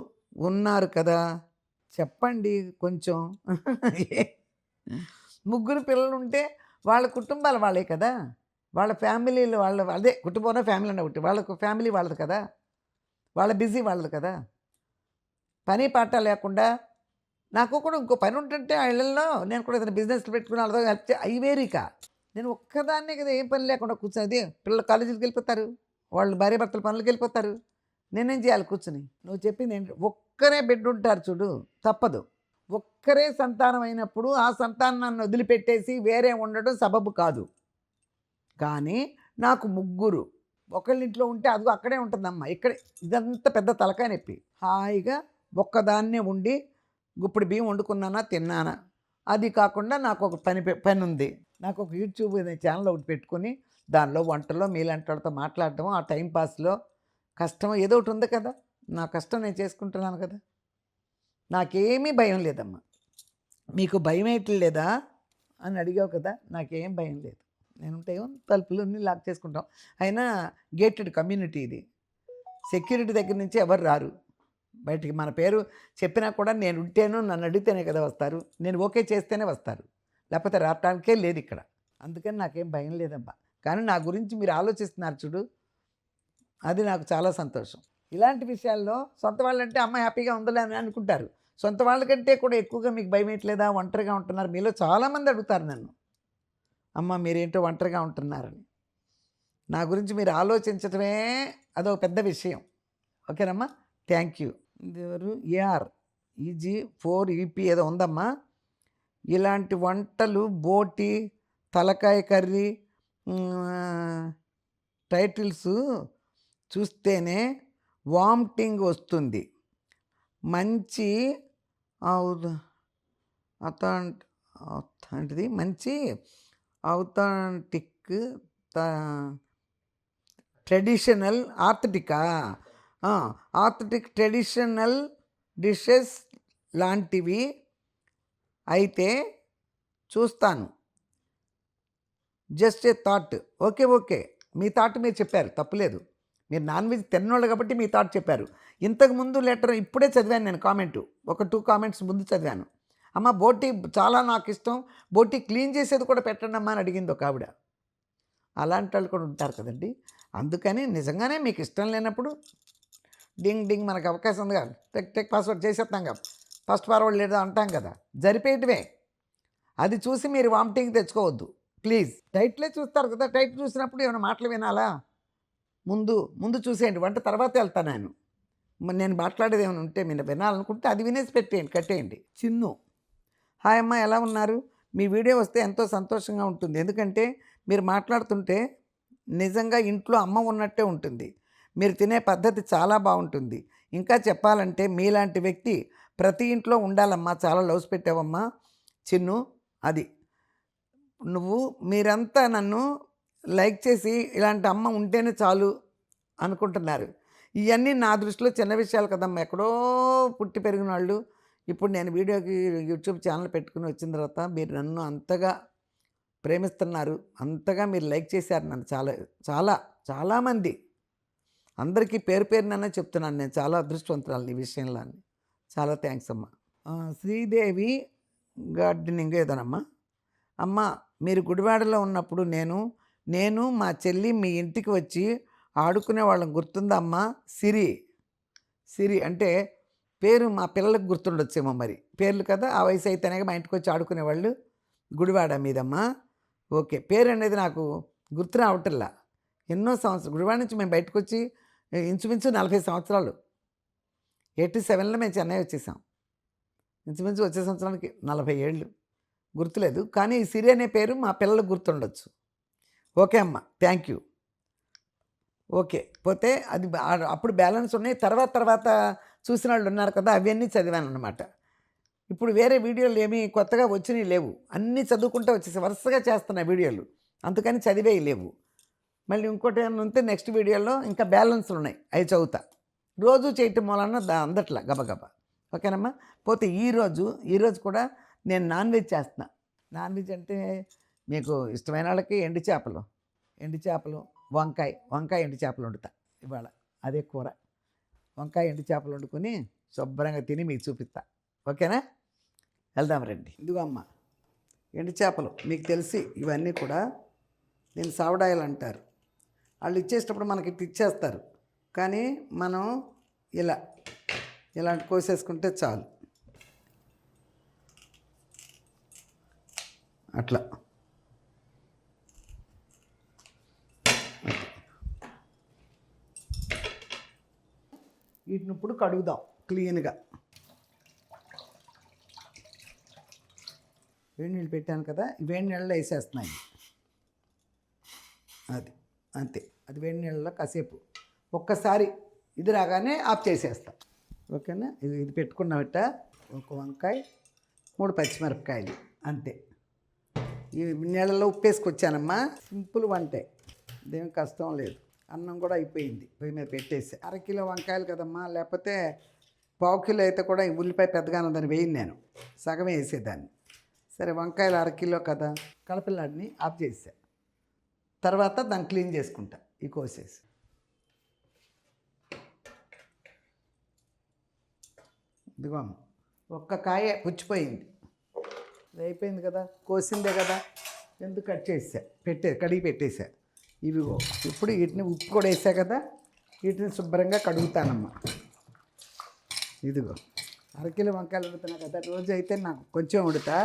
ఉన్నారు కదా, చెప్పండి కొంచెం. 3 పిల్లలు ఉంటే వాళ్ళ కుటుంబాలు వాళ్ళే కదా, వాళ్ళ ఫ్యామిలీలు అదే కుటుంబంలో ఫ్యామిలీ అన్న ఒకటి, వాళ్ళకు ఫ్యామిలీ వాళ్ళది కదా, వాళ్ళ బిజీ వాళ్ళది కదా. పని పాట లేకుండా నాకు కూడా ఇంకో పని ఉంటుంటే ఆ ఇళ్ళల్లో నేను కూడా ఏదైనా బిజినెస్లు పెట్టుకుని వాళ్ళతో హెల్ప్ అవి వేరిక. నేను ఒక్కదాన్నే కదా, ఏం పని లేకుండా కూర్చొని. పిల్లలు కాలేజీకి వెళ్ళిపోతారు, వాళ్ళు భార్యాభర్తల పనులకు వెళ్ళిపోతారు, నేనేం చేయాలి కూర్చుని? నువ్వు చెప్పింది ఏంటి? ఒక్కరే బిడ్డ ఉంటారు చూడు, తప్పదు. ఒక్కరే సంతానం అయినప్పుడు ఆ సంతానాన్ని వదిలిపెట్టేసి వేరే ఉండడం సబబు కాదు. కానీ నాకు 3 ఒకళ్ళింట్లో ఉంటే అదిగో అక్కడే ఉంటుందమ్మా, ఇక్కడే. ఇదంతా పెద్ద తలకాయ నొప్పి. హాయిగా ఒక్కదాన్నే ఉండి గుప్పుడు బియ్యం వండుకున్నానా తిన్నానా. అది కాకుండా నాకు ఒక పని ఉంది. నాకు ఒక యూట్యూబ్ ఛానల్ ఒకటి పెట్టుకుని దానిలో వంటలో మీలాంటి వాళ్ళతో మాట్లాడటం, ఆ టైంపాస్లో కష్టం ఏదో ఒకటి ఉంది కదా. నా కష్టం నేను చేసుకుంటున్నాను కదా, నాకేమీ భయం లేదమ్మా. మీకు భయం లేదా అని అడిగావు కదా, నాకేం భయం లేదు. నేనుంటేమో తలుపులన్నీ లాక్ చేసుకుంటాం. అయినా గేటెడ్ కమ్యూనిటీ ఇది, సెక్యూరిటీ దగ్గర నుంచి ఎవరు రారు బయటికి. మన పేరు చెప్పినా కూడా నేను ఉంటేనో నన్ను అడిగితేనే కదా వస్తారు, నేను ఓకే చేస్తేనే వస్తారు, లేకపోతే రావటానికే లేదు ఇక్కడ. అందుకని నాకేం భయం లేదమ్మా. కానీ నా గురించి మీరు ఆలోచిస్తున్నారు చూడు, అది నాకు చాలా సంతోషం. ఇలాంటి విషయాల్లో సొంత వాళ్ళంటే అమ్మ హ్యాపీగా ఉందలే అని అనుకుంటారు. సొంత వాళ్ళకంటే కూడా ఎక్కువగా మీకు భయం వేయట్లేదా? ఒంటరిగా ఉంటున్నారు. మీలో చాలామంది అడుగుతారు నన్ను, అమ్మ మీరేంటో ఒంటరిగా ఉంటున్నారని. నా గురించి మీరు ఆలోచించటమే అదొక పెద్ద విషయం. ఓకేనమ్మా, థ్యాంక్ యూ. ఎవరు? ఏఆర్ ఈజీ 4 EP ఏదో ఉందమ్మా. ఇలాంటి వంటలు బోటి, తలకాయ కర్రీ, టైటిల్స్ చూస్తేనే వామిటింగ్ వస్తుంది. మంచి అథాంటిది మంచి ఔథెంటిక్ ట్రెడిషనల్ ఆర్థెటిక్ ట్రెడిషనల్ డిషెస్ లాంటివి అయితే చూస్తాను. Just a thought. Okay, me thought మీరు చెప్పారు, తప్పులేదు. మీరు నాన్ వెజ్ తిన్నోళ్ళు కాబట్టి మీ థాట్ చెప్పారు. ఇంతకుముందు లెటర్ ఇప్పుడే చదివాను నేను, కామెంటు ఒక 2 కామెంట్స్ ముందు చదివాను. అమ్మ బోటి చాలా నాకు ఇష్టం, బోటి క్లీన్ చేసేది కూడా పెట్టండి అమ్మా అని అడిగింది ఒక ఆవిడ. అలాంటి వాళ్ళు కూడా ఉంటారు కదండి. అందుకని నిజంగానే మీకు ఇష్టం లేనప్పుడు డింగ్ మనకు అవకాశం ఉంది కదా, టెక్ పాస్వర్డ్ చేసేస్తాం కదా, ఫస్ట్ ఫార్వర్డ్ లేదా అంటాం కదా, జరిపేయటమే. అది చూసి మీరు వామిటింగ్ తెచ్చుకోవద్దు ప్లీజ్. టైటిలే చూస్తారు కదా, టైటిల్ చూసినప్పుడు ఏమైనా మాటలు వినాలా? ముందు చూసేయండి, వంట తర్వాత వెళ్తాను నేను. నేను మాట్లాడేది ఏమైనా ఉంటే మీరు వినాలనుకుంటే అది వినేసి పెట్టేయండి, కట్టేయండి. చిన్ను, హాయ్ అమ్మ, ఎలా ఉన్నారు? మీ వీడియో వస్తే ఎంతో సంతోషంగా ఉంటుంది. ఎందుకంటే మీరు మాట్లాడుతుంటే నిజంగా ఇంట్లో అమ్మ ఉన్నట్టే ఉంటుంది. మీరు తినే పద్ధతి చాలా బాగుంటుంది. ఇంకా చెప్పాలంటే మీలాంటి వ్యక్తి ప్రతి ఇంట్లో ఉండాలమ్మా. చాలా లవ్స్ పెట్టావమ్మా చిన్ను. అది మీరంతా నన్ను లైక్ చేసి ఇలాంటి అమ్మ ఉంటేనే చాలు అనుకుంటున్నారు. ఇవన్నీ నా దృష్టిలో చిన్న విషయాలు కదమ్మా. ఎక్కడో పుట్టి పెరిగిన వాళ్ళు ఇప్పుడు నేను వీడియోకి యూట్యూబ్ ఛానల్ పెట్టుకుని వచ్చిన తర్వాత మీరు నన్ను అంతగా ప్రేమిస్తున్నారు, అంతగా మీరు లైక్ చేశారు నన్ను. చాలామంది, అందరికీ పేరునైనా చెప్తున్నాను, నేను చాలా అదృష్టవంతురాలు ఈ విషయంలో. చాలా థ్యాంక్స్ అమ్మ. శ్రీదేవి గార్డెనింగ్ ఏదోనమ్మా. అమ్మ, మీరు గుడివాడలో ఉన్నప్పుడు నేను మా చెల్లి మీ ఇంటికి వచ్చి ఆడుకునే వాళ్ళం గుర్తుందా అమ్మ? సిరి అంటే పేరు మా పిల్లలకు గుర్తుండొచ్చేమో మరి, పేర్లు కదా. ఆ వయసు అయితేనే మా ఇంటికి వచ్చి ఆడుకునేవాళ్ళు. గుడివాడ మీదమ్మా. ఓకే, పేరు అనేది నాకు గుర్తు రావటల్లా. ఎన్నో సంవత్సరాలు గుడివాడ నుంచి మేము బయటకు వచ్చి ఇంచుమించు 40 సంవత్సరాలు. 87లో మేము చెన్నై వచ్చేసాం. ఇంచుమించు వచ్చే సంవత్సరానికి 40 ఏళ్ళు. గుర్తులేదు, కానీ ఈ సిరి అనే పేరు మా పిల్లలకు గుర్తుండొచ్చు. ఓకే అమ్మ, థ్యాంక్ యూ. ఓకే, పోతే అది అప్పుడు బ్యాలెన్స్ ఉన్నాయి. తర్వాత చూసిన వాళ్ళు ఉన్నారు కదా, అవన్నీ చదివాను అన్నమాట. ఇప్పుడు వేరే వీడియోలు ఏమీ కొత్తగా వచ్చినవి లేవు, అన్నీ చదువుకుంటూ వచ్చేసి వరుసగా చేస్తున్న వీడియోలు, అందుకని చదివేవి లేవు. మళ్ళీ ఇంకోటి ఏమైనా ఉంటే నెక్స్ట్ వీడియోలో ఇంకా బ్యాలెన్స్లు ఉన్నాయి, అవి చదువుతా. రోజు చేయటం వలన అందట్లా గబగబా. ఓకేనమ్మా. పోతే ఈరోజు కూడా నేను నాన్ వెజ్ చేస్తున్నా. నాన్ వెజ్ అంటే మీకు ఇష్టమైన వాళ్ళకి ఎండు చేపలు, వంకాయ ఎండు చేపలు వండుతా ఇవాళ. అదే కూర, వంకాయ ఎండు చేపలు వండుకొని శుభ్రంగా తిని మీకు చూపిస్తా. ఓకేనా? వెళ్దాం రండి. ఇదిగో అమ్మ ఎండు చేపలు. మీకు తెలిసి ఇవన్నీ కూడా దీన్ని సావడాయలు అంటారు. వాళ్ళు ఇచ్చేటప్పుడు మనకి ఇచ్చేస్తారు, కానీ మనం ఇలాంటి కోసేసుకుంటే చాలు. అట్లా వీటిని ఇప్పుడు కడుగుదాం క్లీన్గా. వేడి నీళ్ళు పెట్టాను కదా, వేడి నీళ్ళలో వేసేస్తున్నాయి. అది అంతే, అది వేడి నీళ్ళలో కాసేపు ఒక్కసారి ఇది రాగానే ఆఫ్ చేసేస్తా. ఓకేనా? ఇది పెట్టుకున్నట్ట. ఒక వంకాయ, 3 పచ్చిమిరపకాయలు, అంతే. ఈ నీళ్ళలో ఉప్పు వేసుకొచ్చానమ్మా. సింపుల్ వంటే, ఇదేం కష్టం లేదు. అన్నం కూడా అయిపోయింది, పొయ్యి మీద పెట్టేసి. 1/2 కిలో వంకాయలు కదమ్మా, లేకపోతే 1/2 కిలో అయితే కూడా ఉల్లిపాయ పెద్దగా ఉన్నదని వేయను నేను, సగమే వేసేదాన్ని. సరే, వంకాయలు 1/2 కిలో కదా, కలపిల్లాడిని ఆఫ్ చేసా. తర్వాత దాన్ని క్లీన్ చేసుకుంటా ఈ కోసేసి. ఇదిగో ఒక్క కాయ పుచ్చిపోయింది, ఇది అయిపోయింది కదా, కోసిందే కదా, ఎందుకు కట్ చేసా, కడిగి పెట్టేసా. ఇవిగో ఇప్పుడు వీటిని ఉప్పు కూడా వేసా కదా, వీటిని శుభ్రంగా కడుగుతానమ్మా. ఇదిగో 1/2 కిలో వంకాయలు వండుతున్నా కదా, రోజు అయితే నాకు కొంచెం వండుతా,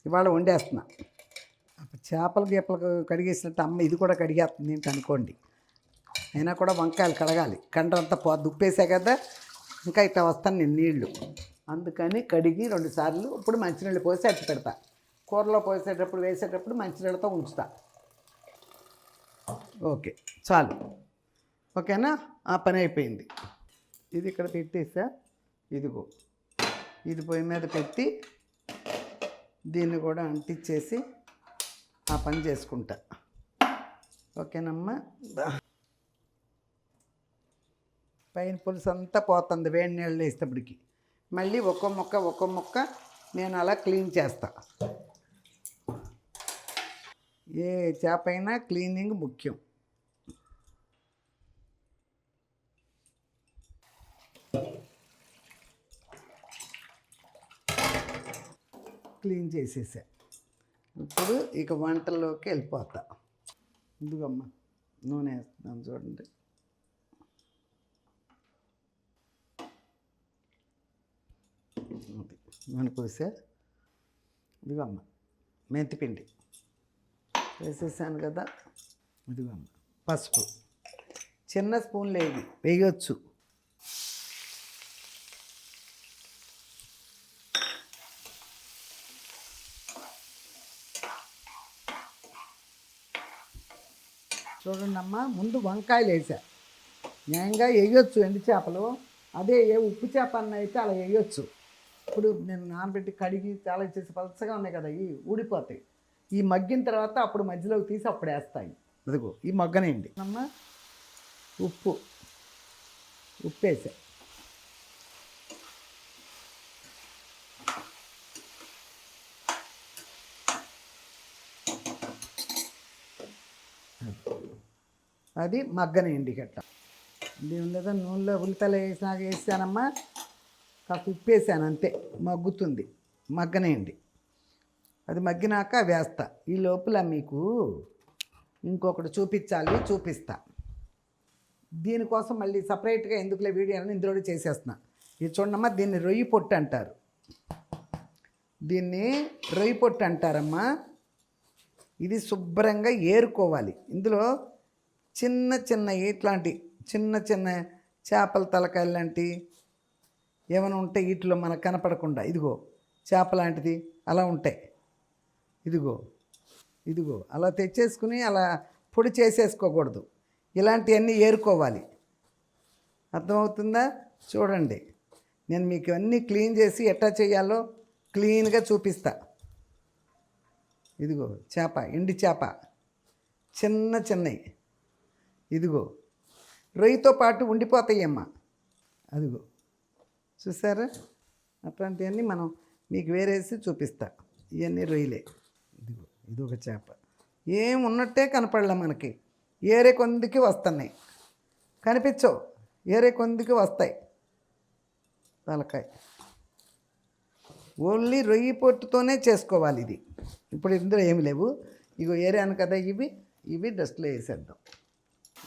ఇవాళ వండేస్తున్నా. చేపలు గీపలకు కడిగేసినట్టు అమ్మ ఇది కూడా కడిగేస్తుంది ఏంటి అనుకోండి. అయినా కూడా వంకాయలు కడగాలి, కండ్రంతా ఉప్పేసా కదా, ఇంకా ఇట్లా వస్తాను నేను నీళ్ళు. అందుకని కడిగి 2 సార్లు ఇప్పుడు మంచినీళ్ళు పోసి అట్టి పెడతా. కూరలో పోసేటప్పుడు వేసేటప్పుడు మంచినీళ్ళతో ఉంచుతా. ఓకే, చాలు. ఓకేనా, ఆ పని అయిపోయింది. ఇది ఇక్కడ పెట్టేసా. ఇదిగో ఇది పొయ్యి మీద పెట్టి దీన్ని కూడా అంటించేసి ఆ పని చేసుకుంటా. ఓకేనమ్మా. పైన పులుసు అంతా పోతుంది వేడి నీళ్ళు వేసేటప్పటికి. మళ్ళీ ఒక్కో ముక్క నేను అలా క్లీన్ చేస్తా. ఏ చేప అయినా క్లీనింగ్ ముఖ్యం. క్లీన్ చేసేసా. ఇప్పుడు ఇక వంటల్లోకి వెళ్ళిపోతా. ఇదిగమ్మా నూనె వేస్తున్నాను చూడండి. నూనె పోసా. ఇదిగమ్మ మెంతిపిండి వేసేసాను కదా. ఇదిగమ్మ పసుపు చిన్న స్పూన్లు వేయొచ్చు. చూడండి అమ్మ, ముందు వంకాయలు వేసా. న్యాయంగా వేయొచ్చు ఎండు చేపలు. అదే ఉప్పు చేప అన్న అయితే అలా వేయొచ్చు. ఇప్పుడు నేను నానబెట్టి కడిగి చాలా చేసి పలచగా ఉన్నాయి కదా, ఇవి ఊడిపోతాయి. ఈ మగ్గిన తర్వాత అప్పుడు మధ్యలోకి తీసి అప్పుడు వేస్తాయి. అదిగో ఈ మగ్గనేయండి అమ్మ. ఉప్పు వేసా. అది మగ్గనేయండి గట్ట. దీని లేదా నూనెలో ఉల్లిపాయలు వేసానమ్మా. కాస్త ఉప్పు వేసాను అంతే, మగ్గుతుంది. మగ్గనేయండి. అది మగ్గినాక వేస్తా. ఈ లోపల మీకు ఇంకొకటి చూపిస్తా. దీనికోసం మళ్ళీ సపరేట్గా ఎందుకులే వీడియో అని ఇందులో చేసేస్తున్నా. ఇది చూడమ్మా, దీన్ని రొయ్యి పొట్టు అంటారు. దీన్ని రొయ్యి పొట్టు అంటారమ్మా. ఇది శుభ్రంగా ఏరుకోవాలి. ఇందులో చిన్న ఇట్లాంటి చిన్న చేపల తలకాయలు లాంటి ఏమైనా ఉంటాయి వీటిలో మనకు కనపడకుండా. ఇదిగో చేప లాంటిది అలా ఉంటాయి. ఇదిగో అలా తెచ్చేసుకుని అలా పొడి చేసేసుకోకూడదు. ఇలాంటివన్నీ ఏరుకోవాలి. అర్థమవుతుందా? చూడండి, నేను మీకు అన్నీ క్లీన్ చేసి ఎట్లా చేయాలో క్లీన్గా చూపిస్తా. ఇదిగో చేప, ఎండి చేప చిన్నవి. ఇదిగో రొయ్యతో పాటు ఉండిపోతాయమ్మా. అదిగో చూసారా? అట్లాంటివన్నీ మనం మీకు వేరేసి చూపిస్తా. ఇవన్నీ రొయ్యలే. ఇది ఒక చేప. ఏం ఉన్నట్టే కనపడలే మనకి. ఏరే కొందికి వస్తున్నాయి, కనిపించవు. ఏరే కొందికి వస్తాయి తలకాయ. ఓన్లీ రొయ్యి పొట్టుతోనే చేసుకోవాలి ఇది. ఇప్పుడు ఇందులో ఏమి లేవు. ఇగో ఏరాను కదా, ఇవి డస్ట్లో వేసేద్దాం.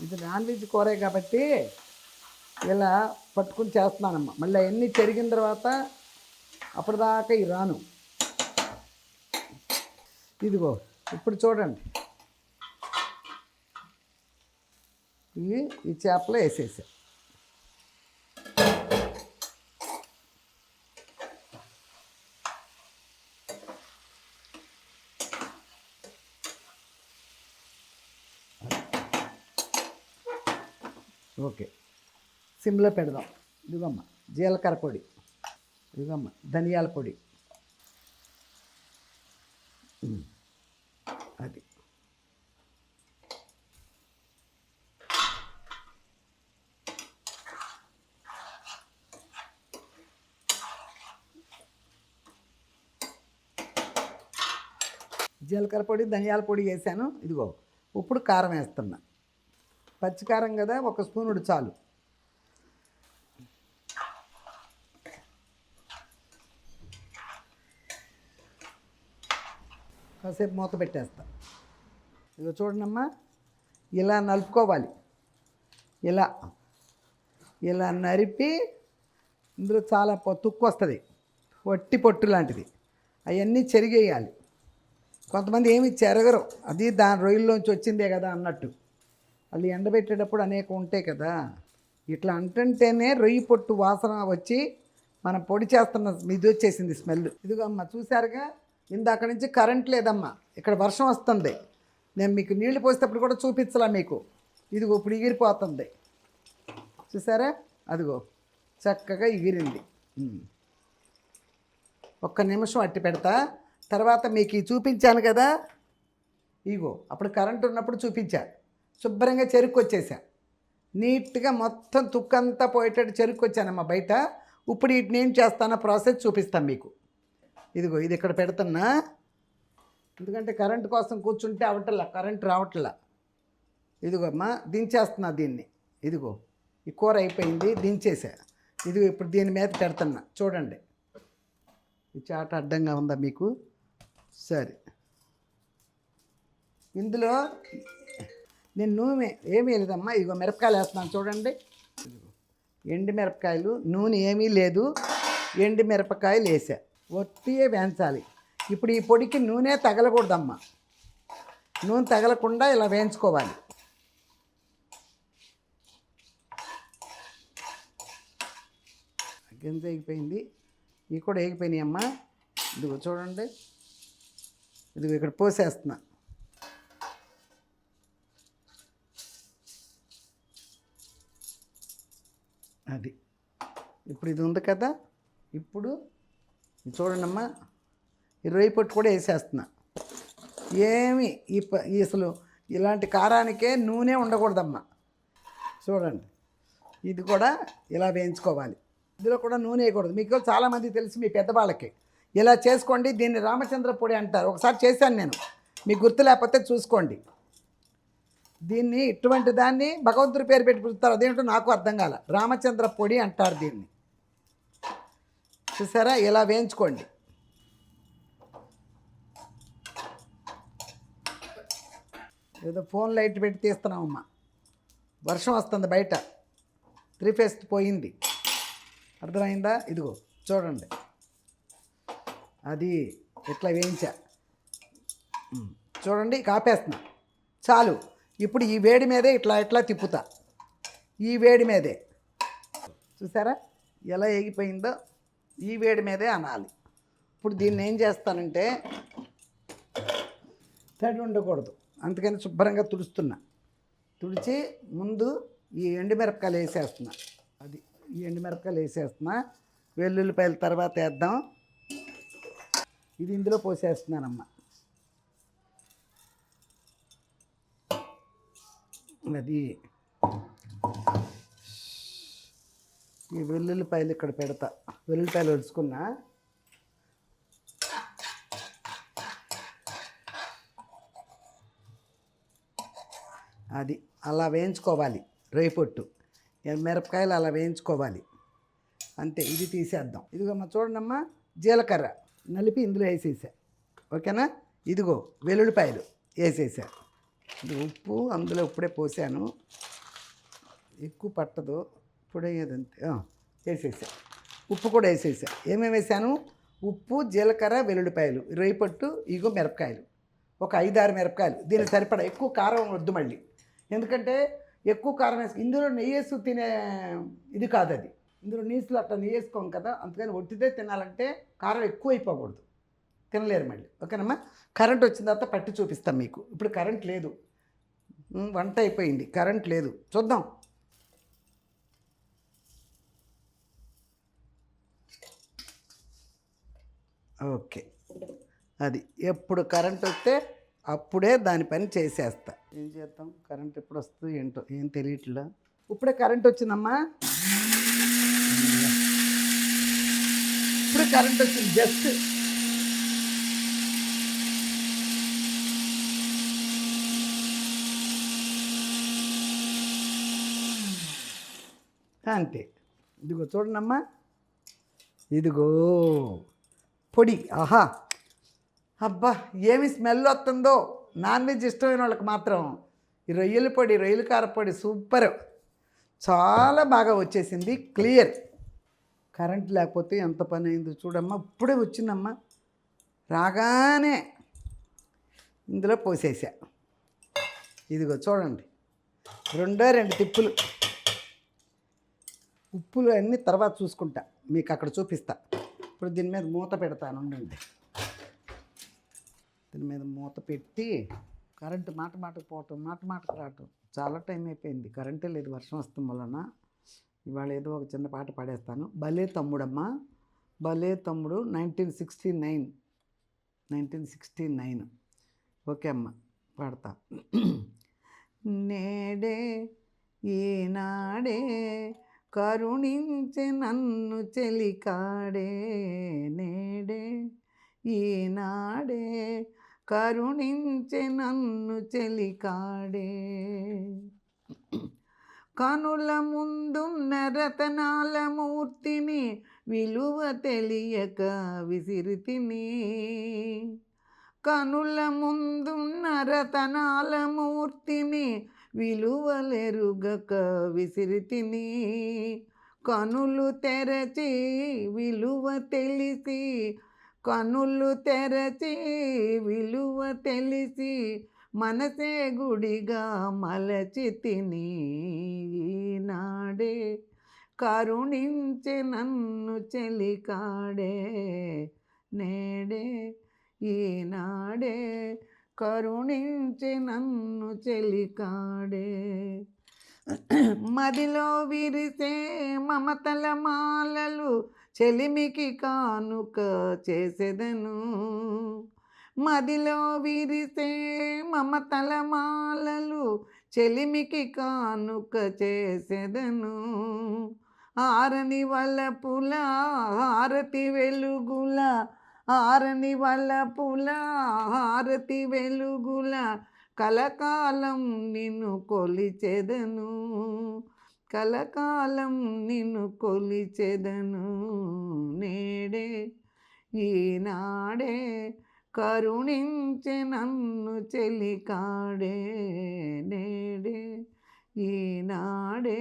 ఇది నాన్ వెజ్ కూరే కాబట్టి ఇలా పట్టుకుని చేస్తున్నానమ్మా. మళ్ళీ అవన్నీ చెరిగిన తర్వాత అప్పటిదాకా ఈ రాను. ఇదిగో ఇప్పుడు చూడండి, ఈ చేపలో వేసేసా. ఓకే, సిమ్లో పెడదాం. ఇదిగమ్మ జీలకర్ర పొడి, ఇదిగమ్మ ధనియాల పొడి. అది జీలకర్ర పొడి ధనియాల పొడి వేసాను. ఇదిగో ఇప్పుడు కారం వేస్తున్నా. పచ్చికారం కదా, 1 స్పూనుడు చాలు. కాసేపు మూత పెట్టేస్తా. ఇదిగో చూడండమ్మా, ఇలా నలుపుకోవాలి. ఇలా నరిపి ఇందులో చాలా తుక్కు వస్తుంది, వట్టి పొట్టు లాంటిది. అవన్నీ చెరిగేయాలి. కొంతమంది ఏమి చెరగరు, అది దాని రొయ్యల్లోంచి వచ్చిందే కదా అన్నట్టు. వాళ్ళు ఎండబెట్టేటప్పుడు అనేక ఉంటాయి కదా. ఇట్లా అంటుంటేనే రొయ్యి పొట్టు వాసన వచ్చి మనం పొడి చేస్తున్న ఇది వచ్చేసింది స్మెల్. ఇదిగో అమ్మ చూసారుగా, ఇందాక నుంచి కరెంట్ లేదమ్మా, ఇక్కడ వర్షం వస్తుంది. నేను మీకు నీళ్లు పోసేటప్పుడు కూడా చూపించలా మీకు. ఇదిగో ఇప్పుడు ఎగిరిపోతుంది చూసారా, అదిగో చక్కగా ఎగిరింది. ఒక్క నిమిషం అట్టి పెడతా, తర్వాత మీకు చూపించాను కదా, ఇగో అప్పుడు కరెంట్ ఉన్నప్పుడు చూపించా. శుభ్రంగా చెరుక్కొచ్చేసా, నీట్గా మొత్తం తుక్కంతా పోయేటట్టు చెరుక్కొచ్చానమ్మా బయట. ఇప్పుడు వీటిని ఏం చేస్తానో ప్రాసెస్ చూపిస్తాను మీకు. ఇదిగో ఇది ఇక్కడ పెడుతున్నా, ఎందుకంటే కరెంటు కోసం కూర్చుంటే అవటల్లా, కరెంట్ రావట్లా. ఇదిగో అమ్మా దించేస్తున్నా దీన్ని. ఇదిగో ఈ కూర అయిపోయింది, దించేసా. ఇదిగో ఇప్పుడు దీని మీద పెడుతున్నా చూడండి. ఈ చాట అడ్డంగా ఉందా మీకు? సరే, ఇందులో నేను నూనె ఏమీ లేదమ్మా. ఇదిగో మిరపకాయలు వేస్తున్నాను చూడండి. ఎండు మిరపకాయలు, నూనె ఏమీ లేదు, ఎండు మిరపకాయలు వేసా. ఒట్టియే వేయించాలి. ఇప్పుడు ఈ పొడికి నూనె తగలకూడదమ్మా, నూనె తగలకుండా ఇలా వేయించుకోవాలి. గింజ ఎగిపోయింది, ఇవి కూడా ఎగిపోయినాయి అమ్మా. ఇదిగో చూడండి, ఇదిగో ఇక్కడ పోసేస్తున్నా. అది ఇప్పుడు ఇది ఉంది కదా, ఇప్పుడు చూడండి అమ్మా, ఈ రొయ్య పొట్టు కూడా వేసేస్తున్నా. ఏమి ఈ అసలు ఇలాంటి కారానికే నూనె ఉండకూడదమ్మా. చూడండి, ఇది కూడా ఇలా వేయించుకోవాలి. ఇందులో కూడా నూనె వేయకూడదు. మీకు చాలామంది తెలుసు, మీ పెద్దవాళ్ళకి. ఇలా చేసుకోండి, దీన్ని రామచంద్ర పొడి అంటారు. ఒకసారి చేశాను నేను, మీకు గుర్తు లేకపోతే చూసుకోండి. దీన్ని ఇటువంటి దాన్ని భగవంతుడి పేరు పెట్టి పిలుస్తారు, అదేంటో నాకు అర్థం కాల. రామచంద్ర పొడి అంటారు దీన్ని. చూసారా, ఇలా వేయించుకోండి. ఏదో ఫోన్ లైట్ పెట్టి తీస్తున్నామమ్మా, వర్షం వస్తుంది బయట, 3 ఫేస్ పోయింది, అర్థమైందా? ఇదిగో చూడండి, అది ఇట్లా వేయించా చూడండి, కాపేస్తున్నా చాలు. ఇప్పుడు ఈ వేడి మీదే ఇట్లా ఇట్లా తిప్పుతా, ఈ వేడి మీదే. చూసారా ఎలా ఎగిపోయిందో, ఈ వేడి మీదే అనాలి. ఇప్పుడు దీన్ని ఏం చేస్తానంటే, తడి ఉండకూడదు, అందుకని శుభ్రంగా తుడుస్తున్నా. తుడిచి ముందు ఈ ఎండుమిరపకాయలు వేసేస్తున్నా. అది ఈ ఎండుమిరపకాయలు వేసేస్తున్నా. వెల్లుల్లిపాయల తర్వాత వేద్దాం. ఇది ఇందులో పోసేస్తున్నానమ్మా. అది ఈ వెల్లుల్లిపాయలు ఇక్కడ పెడతా. వెల్లుల్లిపాయలు వలుచుకున్నా. అది అలా వేయించుకోవాలి. రొయ్య పొట్టు మిరపకాయలు అలా వేయించుకోవాలి అంతే. ఇది తీసేద్దాం. ఇదిగోమ్మా చూడండమ్మా, జీలకర్ర నలిపి ఇందులో వేసేసా, ఓకేనా? ఇదిగో వెల్లుల్లిపాయలు వేసేసా. ఇది ఉప్పు అందులో ఇప్పుడే పోసాను, ఎక్కువ పట్టదు, ఇప్పుడే ఏదంతే వేసేసా. ఉప్పు కూడా వేసేసా. ఏమేమి వేసాను? ఉప్పు, జీలకర్ర, వెల్లుల్లిపాయలు, రొయ్య పొట్టు, ఇగో మిరపకాయలు, ఒక 5-6 మిరపకాయలు. దీనికి సరిపడా. ఎక్కువ కారం వద్దు మళ్ళీ, ఎందుకంటే ఎక్కువ కారం వేసుకు ఇందులో నెయ్యేసు తినే ఇది కాదు అది. ఇందులో నీసులు అట్లా నెయ్యేసుకోం కదా, అందుకని ఒట్టిదే తినాలంటే కారం ఎక్కువ అయిపోకూడదు, తినలేరు మళ్ళీ, ఓకేనమ్మా? కరెంట్ వచ్చిన తర్వాత పట్టి చూపిస్తాం మీకు. ఇప్పుడు కరెంట్ లేదు, వంట అయిపోయింది, కరెంట్ లేదు. చూద్దాం. ఓకే, అది ఎప్పుడు కరెంట్ వస్తే అప్పుడే దాని పని చేసేస్తా. ఏం చేద్దాం, కరెంట్ ఎప్పుడు వస్తుంది ఏంటో ఏం తెలియట్లా. ఇప్పుడే కరెంట్ వచ్చిందమ్మా, ఇప్పుడే కరెంట్ వచ్చింది. జస్ట్ అంతే. ఇదిగో చూడండమ్మా, ఇదిగో పొడి. ఆహా, అబ్బా ఏమి స్మెల్ వస్తుందో. నాన్ వెజ్ ఇష్టమైన వాళ్ళకి మాత్రం ఈ రొయ్యల పొడి, రొయ్యల కారపొడి సూపర్, చాలా బాగా వచ్చేసింది. క్లియర్. కరెంట్ లేకపోతే ఎంత పని అయిందో చూడమ్మా. ఇప్పుడే వచ్చిందమ్మా, రాగానే ఇందులో పోసేసా. ఇదిగో చూడండి, 2 తిప్పులు. ఉప్పులు అన్నీ తర్వాత చూసుకుంటా. మీకు అక్కడ చూపిస్తా. ఇప్పుడు దీని మీద మూత పెడతాను, ఉండండి. దీని మీద మూత పెట్టి కరెంటు మాటకు పోవటం మాటకు రావటం చాలా టైం అయిపోయింది. కరెంటే లేదు వర్షం వస్తాం వలన. ఇవాళ ఏదో ఒక చిన్న పాట పాడేస్తాను. భలే తమ్ముడమ్మ భలే తమ్ముడు 1969. ఓకే అమ్మ, పాడతా. నేడే ఈనాడే కరుణించే నన్ను చెలికాడే, నేడే ఈనాడే కరుణించే నన్ను చెలికాడే. కనుల ముందున్న రతనాల మూర్తిని విలువ తెలియక విసిరితిని, కనుల ముందున్న రతనాల మూర్తిని విలువలెరుగక విసిరితిని. కనులు తెరచి విలువ తెలిసి, కనులు తెరచి విలువ తెలిసి మనసే గుడిగా మలచితిని. ఈనాడే కరుణించే నన్ను చెలికాడే, నేడే ఈనాడే కరుణించే నన్ను చెలికాడే. మదిలో విరిసే మమతల మాలలు చెలిమికి కానుక చేసెదను, మదిలో విరిసే మమతల మాలలు చెలిమికి కానుక చేసెదను. ఆరని వలపుల హారతి వెలుగుల, ఆరని వలపుల హారతి వెలుగుల కలకాలం నిన్ను కొలిచెదను, కలకాలం నిన్ను కొలిచెదను. నేడే ఈనాడే కరుణించే నన్ను చెలికాడే, నేడే ఈనాడే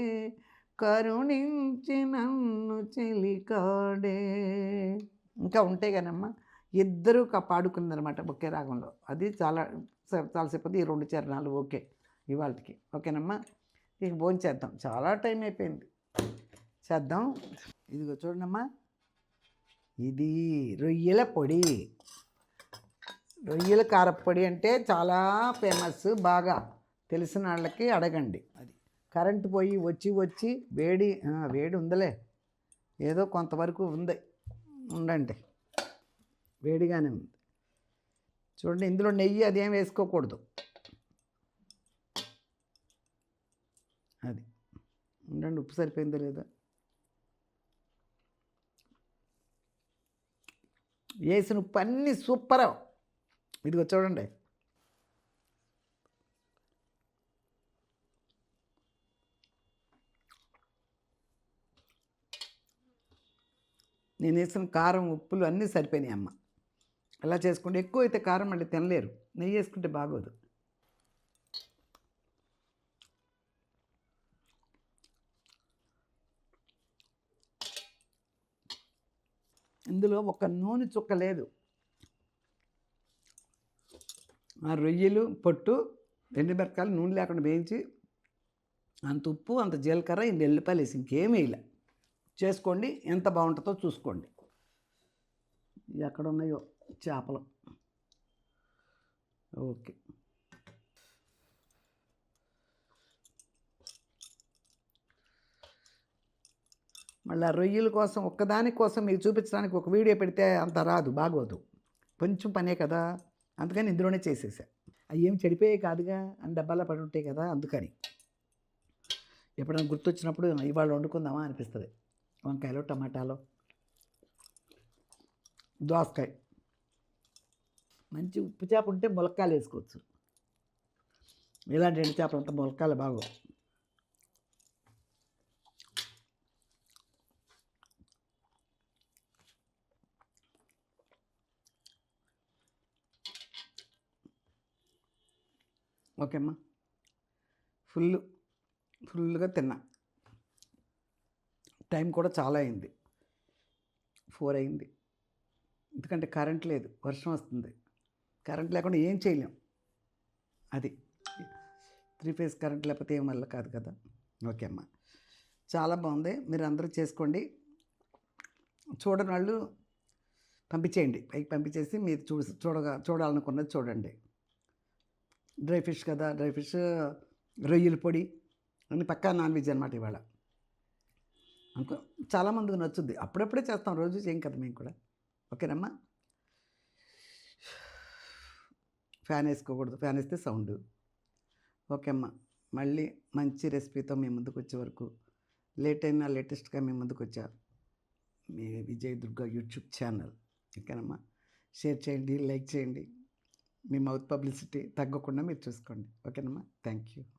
కరుణించే నన్ను చెలికాడే. ఇంకా ఉంటే కానమ్మా ఇద్దరూ పాడుకుందనమాట ఒకే రాగంలో. అది చాలాసేపు ఈ 2 చరణాలు ఓకే ఇవాళకి. ఓకేనమ్మా, ఇక భోజనం చేద్దాం, చాలా టైం అయిపోయింది, చేద్దాం. ఇదిగో చూడమ్మా, ఇది రొయ్యల పొడి. రొయ్యల కారపొడి అంటే చాలా ఫేమస్, బాగా తెలిసిన వాళ్ళకి అడగండి. అది కరెంటు పోయి వచ్చి వేడి ఉందలే, ఏదో కొంతవరకు ఉండండి, వేడిగానే ఉంది. చూడండి, ఇందులో నెయ్యి అదేం వేసుకోకూడదు. అది ఉండండి, ఉప్పు సరిపోయిందో లేదో. వేసిన ఉప్పు అన్నీ సూపర్. ఇదిగో చూడండి, నేను వేసిన కారం ఉప్పులు అన్నీ సరిపోయినాయి అమ్మ. అలా చేసుకుంటే ఎక్కువ అయితే కారం మళ్ళీ తినలేరు, నెయ్యి వేసుకుంటే బాగోదు. ఇందులో ఒక నూనె చుక్క లేదు. ఆ రొయ్యలు పొట్టు ఎండుమిరపకాయలు నూనె లేకుండా వేయించి అంత ఉప్పు అంత జీలకర్ర 2 ఎల్లిపాయలు వేసి ఇంకేం వేయలే. చేసుకోండి, ఎంత బాగుంటుందో చూసుకోండి. ఎక్కడ ఉన్నాయో చేపలు. ఓకే, మళ్ళీ రొయ్యల కోసం ఒక్కదాని కోసం మీకు చూపించడానికి ఒక వీడియో పెడితే అంత రాదు, బాగోదు, కొంచెం పనే కదా, అందుకని ఇందులోనే చేసేసా. అవి ఏమి చెడిపోయాయి కాదుగా, అని డబ్బాలో పడి ఉంటాయి కదా, అందుకని ఎప్పుడైనా గుర్తొచ్చినప్పుడు ఇవాళ వండుకుందామా అనిపిస్తుంది. వంకాయలు, టమాటాలు, దోసకాయ. మంచి ఉప్పు చేప ఉంటే ములక్కాయలు వేసుకోవచ్చు. ఇలాంటి ఎండు చేపలు అంతా ములక్కాయలు బాగో. ఓకే అమ్మా, ఫుల్గా తిన్నా. టైం కూడా చాలా అయింది, 4 అయింది. ఎందుకంటే కరెంట్ లేదు, వర్షం వస్తుంది. కరెంట్ లేకుండా ఏం చేయలేం. అది 3 ఫేజ్ కరెంట్ లేకపోతే ఏం వల్ల కాదు కదా. ఓకే అమ్మా, చాలా బాగుంది, మీరు అందరూ చేసుకోండి. చూడని వాళ్ళు పంపించేయండి, పైకి పంపించేసి మీరు చూడాలనుకున్నది చూడండి. డ్రై ఫిష్ కదా, డ్రై ఫిష్, రొయ్యల పొడి అన్ని పక్కా నాన్ వెజ్ అనమాట ఇవాళ. అనుకో చాలామందికి నచ్చుద్ది. అప్పుడప్పుడే చేస్తాం, రోజు చేయం కదా మేము కూడా. ఓకేనమ్మా. ఫ్యాన్ వేసుకోకూడదు, ఫ్యాన్ వేస్తే సౌండ్. ఓకే అమ్మా. మళ్ళీ మంచి రెసిపీతో మీ ముందుకు వచ్చే వరకు, లేట్ అయినా లేటెస్ట్గా మీ ముందుకు వచ్చా మీ విజయ్ దుర్గా యూట్యూబ్ ఛానల్. ఓకేనమ్మా. షేర్ చేయండి, లైక్ చేయండి. మీ మౌత్ పబ్లిసిటీ తగ్గకుండా మీరు చూసుకోండి. ఓకేనమ్మా. Thank you.